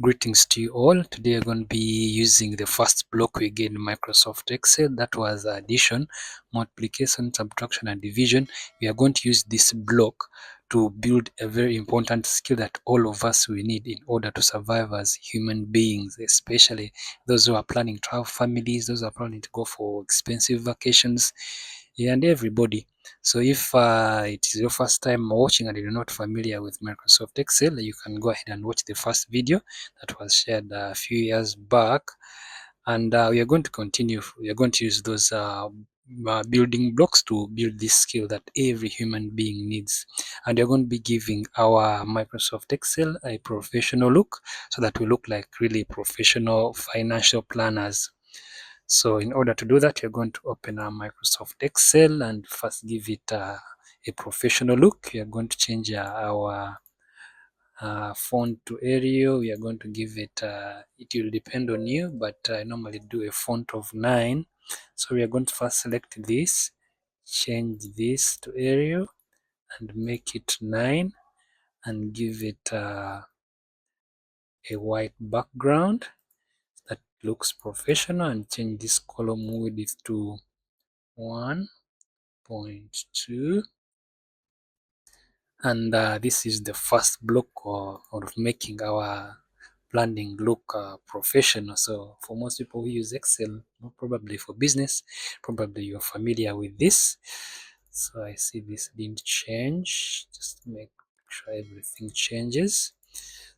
Greetings to you all. Today we're going to be using the first block we get in Microsoft Excel. That was addition, multiplication, subtraction, and division. We are going to use this block to build a very important skill that all of us will need in order to survive as human beings, especially those who are planning to have families, those who are planning to go for expensive vacations, and everybody. So if it is your first time watching and you're not familiar with Microsoft Excel, you can go ahead and watch the first video that was shared a few years back, and we are going to continue. We are going to use those building blocks to build this skill that every human being needs, and we're going to be giving our Microsoft Excel a professional look so that we look like really professional financial planners. So in order to do that, you're going to open our Microsoft Excel and first give it a professional look. We are going to change our font to Arial. We are going to give it, it will depend on you, but I normally do a font of 9. So we are going to first select this, change this to Arial and make it 9 and give it a white background that looks professional, and change this column width to 1.2. And this is the first block of making our planning look professional. So for most people who use Excel, probably for business, probably you're familiar with this. So I see this didn't change. Just make sure everything changes.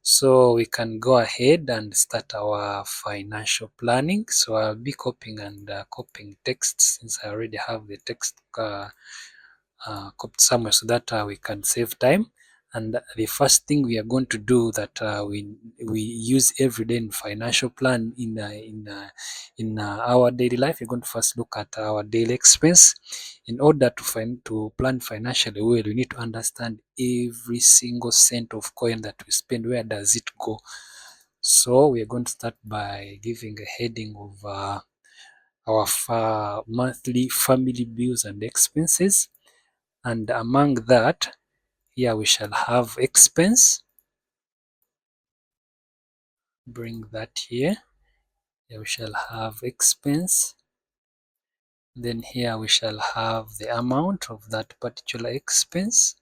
So we can go ahead and start our financial planning. So I'll be copying and copying text, since I already have the text copied somewhere, so that we can save time. And the first thing we are going to do that we use every day in financial plan in our daily life, we're going to first look at our daily expense. In order to plan financially well, we need to understand every single cent of coin that we spend. Where does it go? So we are going to start by giving a heading of our monthly family bills and expenses. And among that, here we shall have expense. Bring that here. Here we shall have expense. Then here we shall have the amount of that particular expense.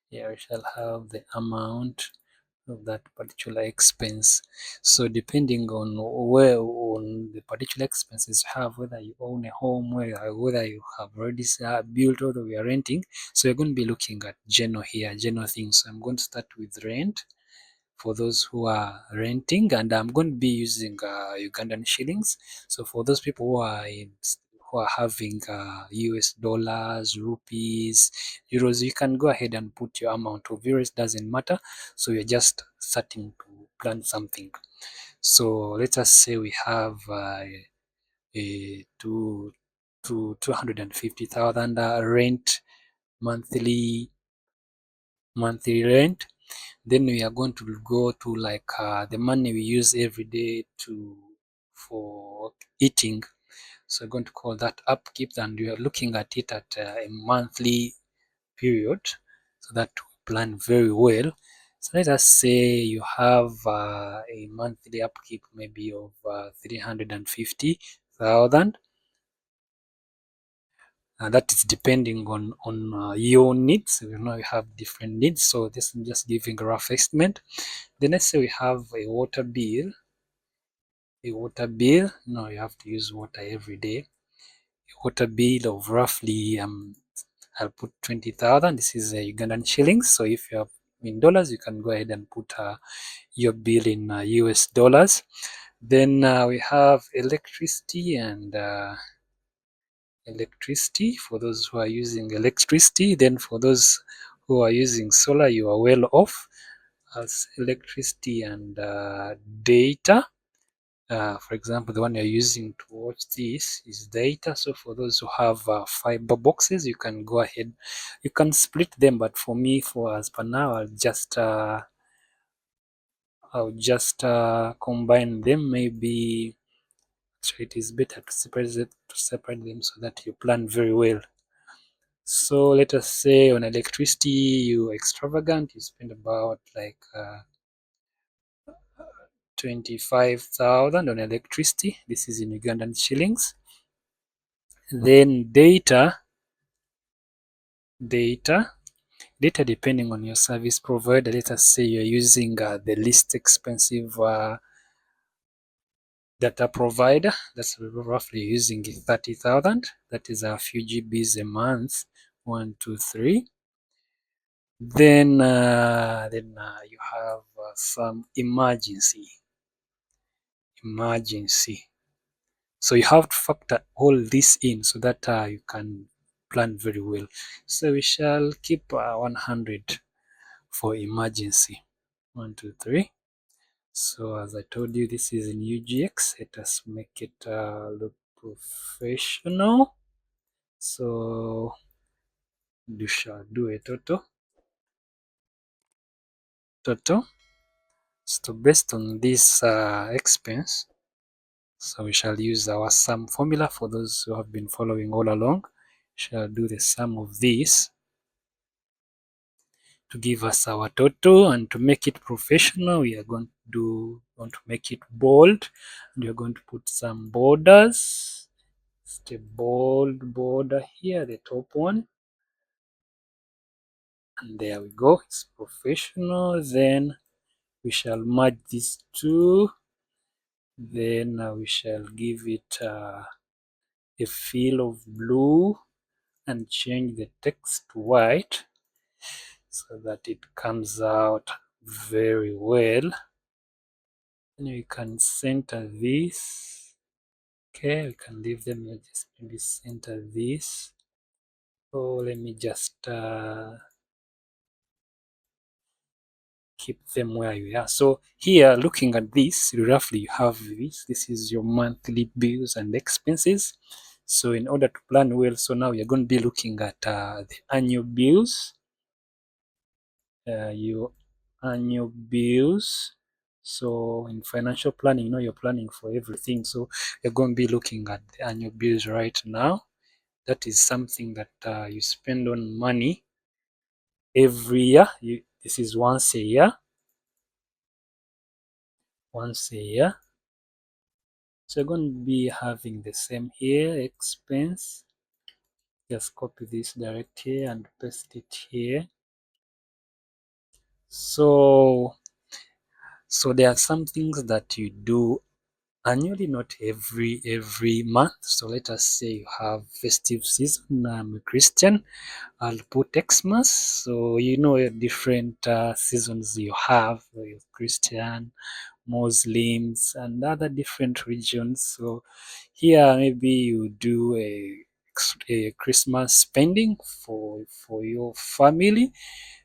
Here we shall have the amount of that particular expense. So depending on where on the particular expenses you have, whether you own a home, whether you have already built or we are renting, so you're going to be looking at general here, general things. So I'm going to start with rent for those who are renting, and I'm going to be using Ugandan shillings. So for those people who are having US dollars, rupees, euros, you can go ahead and put your amount of euros, doesn't matter. So you're just starting to plan something. So let us say we have a 250,000 rent, monthly rent. Then we are going to go to like the money we use every day for eating. So we're going to call that upkeep, and we are looking at it at a monthly period, so that we plan very well. So let us say you have a monthly upkeep maybe of 350,000. That is depending on your needs. You know, you have different needs, so this is just giving a rough estimate. Then let's say we have a water bill. No, you have to use water every day. A water bill of roughly I'll put 20,000. This is Ugandan shillings. So if you have in dollars, you can go ahead and put your bill in US dollars. Then we have electricity and electricity for those who are using electricity. Then for those who are using solar, you are well off, as electricity and data. For example, the one you're using to watch this is data. So for those who have fiber boxes, you can go ahead, you can split them. But for me, for as per now, I'll just combine them. Maybe so it is better to separate them so that you plan very well. So let us say on electricity you extravagant, you spend about like 25,000 on electricity. This is in Ugandan shillings. Then data depending on your service provider. Let us say you're using the least expensive data provider. That's roughly using 30,000. That is a few GBs a month. 1, 2, 3. Then you have some emergency. So you have to factor all this in so that you can plan very well. So we shall keep 100 for emergency. 1, 2, 3. So as I told you, this is in UGX. Let us make it look professional. So we shall do a total. So based on this expense, so we shall use our sum formula for those who have been following all along. We shall do the sum of this to give us our total, and to make it professional, we are going to make it bold, and we are going to put some borders. Just a bold border here, the top one, and there we go. It's professional. Then we shall merge these two. Then we shall give it a feel of blue and change the text to white so that it comes out very well. And we can center this. Okay, we can leave them. Just maybe center this. Oh, let me just keep them where you are. So here, looking at this, roughly you have this. This is your monthly bills and expenses. So in order to plan well, so now you're going to be looking at the annual bills. Your annual bills. So in financial planning, you're planning for everything. So you're going to be looking at the annual bills right now. That is something that you spend on money every year. This is once a year. So you're going to be having the same here, expense. Just copy this direct here and paste it here. So there are some things that you do annually, not every month. So let us say you have festive season. I'm a Christian. I'll put Xmas. So different seasons you have. You're Christian, Muslims, and other different regions. So here maybe you do a Christmas spending for your family.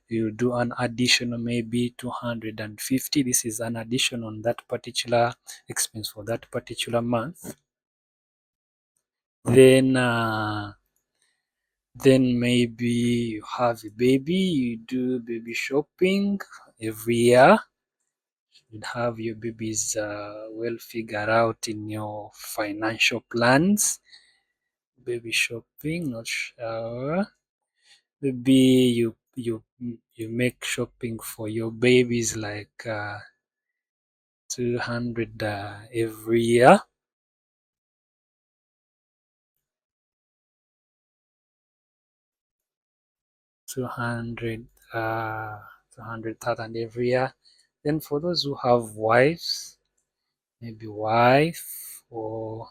You do an additional maybe 250. This is an addition on that particular expense for that particular month. Then maybe you have a baby, you do baby shopping every year. You'd have your babies well figured out in your financial plans. Baby shopping, not sure. Maybe you make shopping for your babies like 200 every year. 200,000 every year. Then for those who have wives, maybe wife or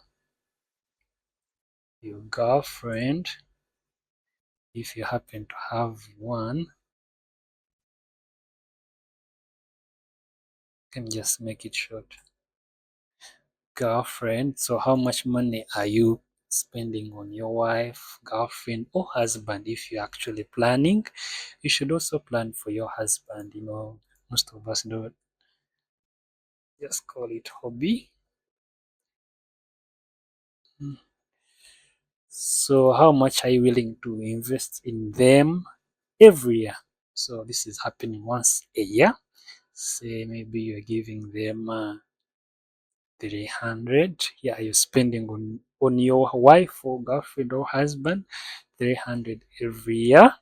your girlfriend, if you happen to have one, you can just make it short. Girlfriend. So how much money are you spending on your wife, girlfriend, or husband? If you're actually planning, you should also plan for your husband. Most of us don't just call it hobby. So how much are you willing to invest in them every year? So this is happening once a year. Say maybe you're giving them 300. Yeah, you're spending on your wife or girlfriend or husband 300 every year.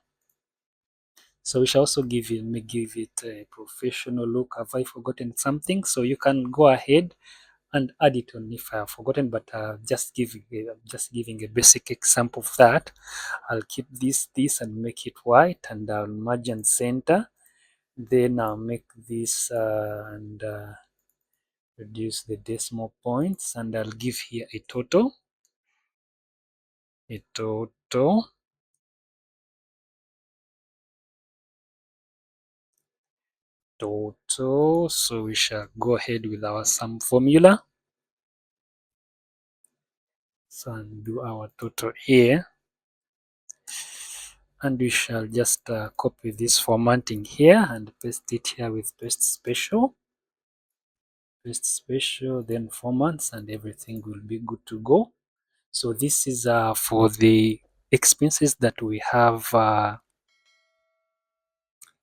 So we shall also give it a professional look. Have I forgotten something? So you can go ahead and add it on if I have forgotten, but just giving a basic example of that. I'll keep this and make it white, and I'll merge and center. Then I'll make this and reduce the decimal points, and I'll give here a total. Total. So we shall go ahead with our sum formula. So and do our total here, and we shall just copy this formatting here and paste it here with paste special, then formats, and everything will be good to go. So this is for the expenses that we have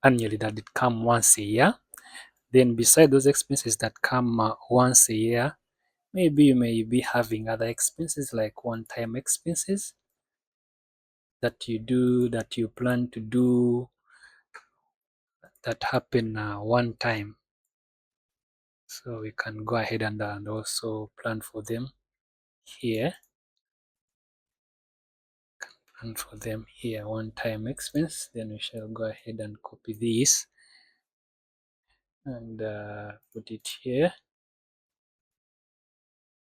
annually, that it come once a year. Then beside those expenses that come once a year, maybe you may be having other expenses like one-time expenses that you plan to do, that happen one time. So we can go ahead and also plan for them here. One-time expense. Then we shall go ahead and copy this and put it here.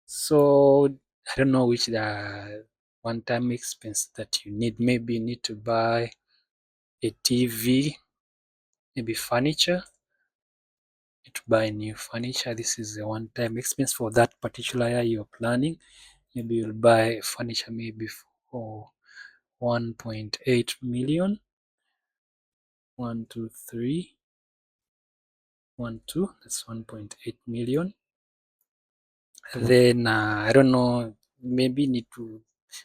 So I don't know which the one-time expense that you need. Maybe you need to buy a TV, maybe furniture. To buy new furniture. This is a one-time expense for that particular year you're planning. Maybe you'll buy furniture maybe for 1.8 million. 1, 2, 3. 1, 2. That's 1.8 million. Then I don't know. Maybe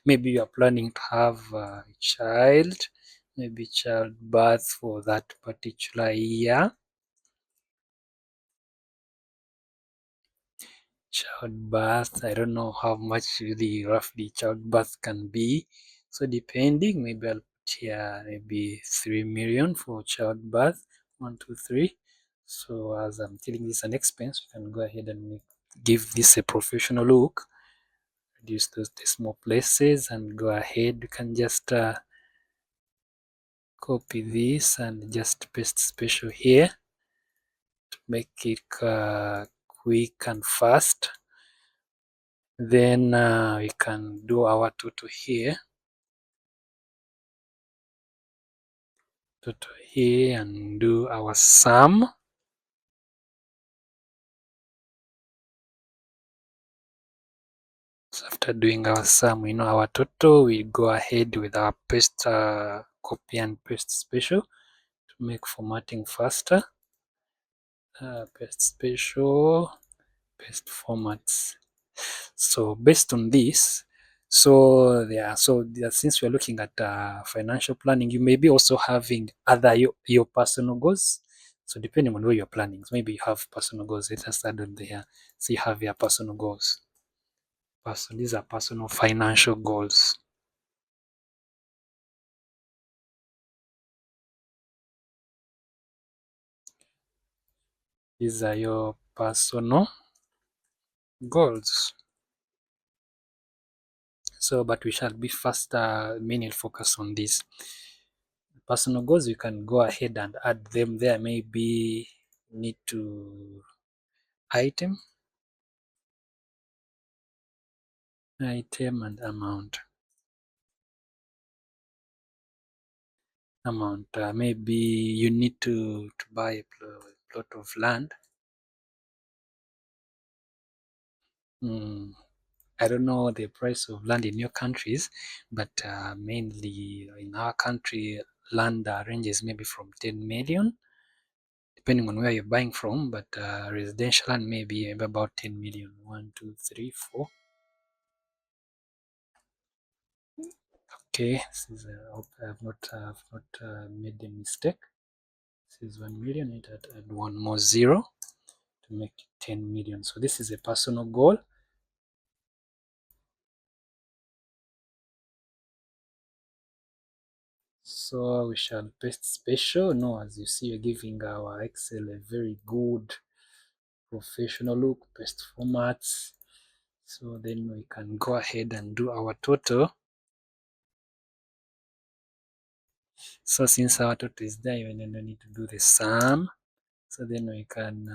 you are planning to have a child. Maybe childbirth for that particular year. Childbirth, I don't know how much really roughly childbirth can be. So depending, maybe I'll put here maybe 3 million for childbirth. 1, 2, 3. So as I'm telling this an expense, we can go ahead and give this a professional look. Reduce those decimal places and go ahead. You can just copy this and just paste special here to make it quick and fast. Then we can do our total here. And do our sum. So after doing our sum, we know our total. We go ahead with our paste, copy and paste special to make formatting faster. Paste special, paste formats. So based on this, since we're looking at financial planning, you may be also having other your personal goals. So depending on where you're planning, so maybe you have personal goals. Let us add on there. So you have your personal goals. These are personal financial goals. These are your personal goals. So, but we shall be first mainly focus on this. Personal goals, you can go ahead and add them there. Maybe need to item and amount. Maybe you need to buy a plot of land. I don't know the price of land in your countries, but mainly in our country, land ranges maybe from 10 million, depending on where you're buying from, but residential land maybe about 10 million. 1, 2, 3, 4. Okay, I hope I have not made a mistake. This is 1 million. It add one more zero to to make 10 million. So this is a personal goal. So we shall paste special. No, as you see, we're giving our Excel a very good professional look, paste formats. So then we can go ahead and do our total. So since our total is there, we don't need to do the sum. So then we can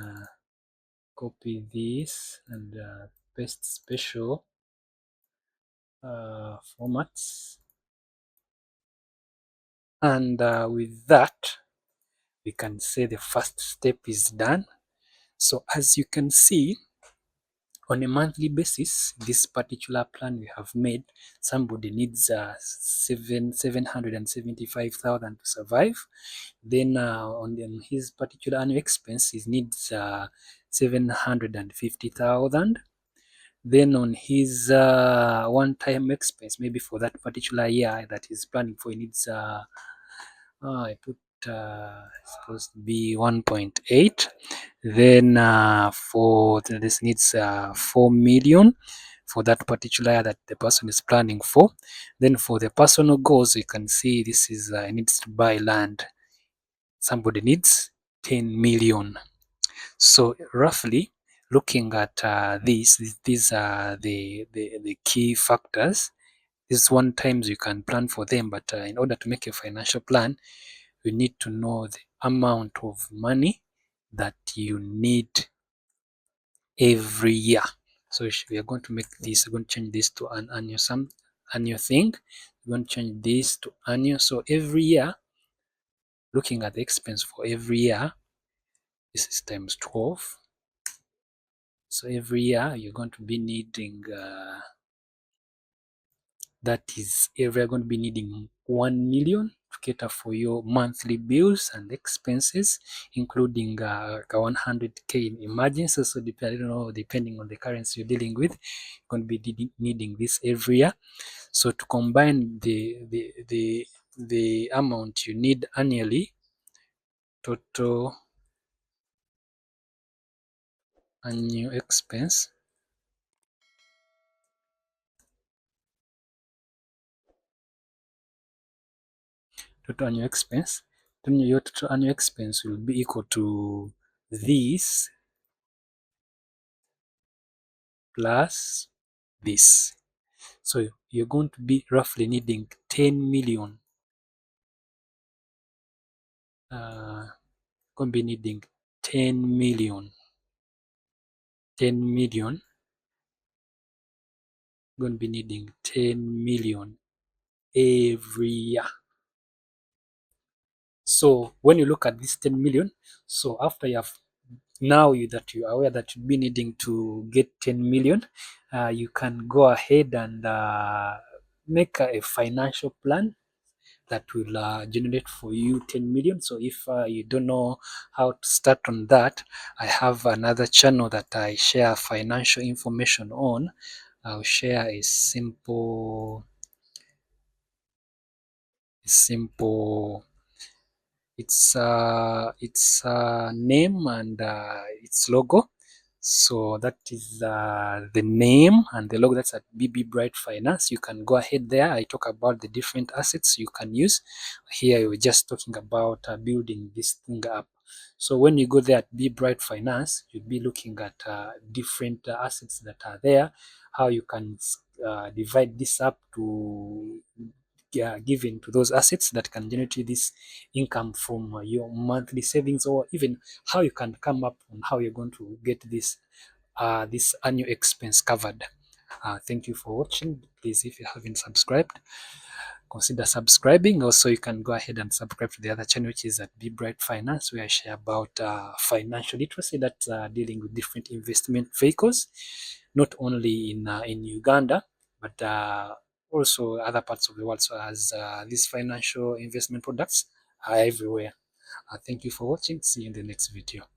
copy this and paste special formats. And with that, we can say the first step is done. So as you can see, on a monthly basis, this particular plan we have made, somebody needs 775,000 to survive. Then on his particular annual expense, he needs 750,000. Then on his one-time expense, maybe for that particular year that he's planning for, he needs I put supposed to be 1.8. Then for this needs 4 million for that particular year that the person is planning for. Then for the personal goals, you can see this is needs to buy land. Somebody needs 10 million. So roughly looking at these are the key factors. This one times you can plan for them, but in order to make a financial plan, you need to know the amount of money that you need every year. So we are going to make this, we're going to change this to an annual thing. We're going to change this to annual. So every year, looking at the expense for every year, this is times 12. So every year you're going to be needing that is every year going to be needing 1 million to cater for your monthly bills and expenses, including 100k in emergencies. So depending on the currency you're dealing with, you're going to be needing this every year. So to combine the amount you need annually, total annual expense, then your total annual expense will be equal to this plus this. So you're going to be roughly needing 10 million. Going to be needing 10 million. 10 million. Going to be needing 10 million every year. So when you look at this 10 million, so after you have that you are aware that you'll be needing to get 10 million, you can go ahead and make a financial plan that will generate for you 10 million. So if you don't know how to start on that, I have another channel that I share financial information on. I'll share a simple its name and its logo. So that is the name and the logo. That's at BB Bright Finance. You can go ahead there. I talk about the different assets you can use. Here we're just talking about building this thing up. So when you go there at B Bright Finance, you'll be looking at different assets that are there, how you can divide this up to given to those assets that can generate you this income from your monthly savings, or even how you can come up on how you're going to get this annual expense covered. Thank you for watching. Please, if you haven't subscribed, consider subscribing. Also, you can go ahead and subscribe to the other channel, which is at Be Bright Finance, where I share about financial literacy that's dealing with different investment vehicles, not only in Uganda, but also other parts of the world. So as these financial investment products are everywhere. Thank you for watching. See you in the next video.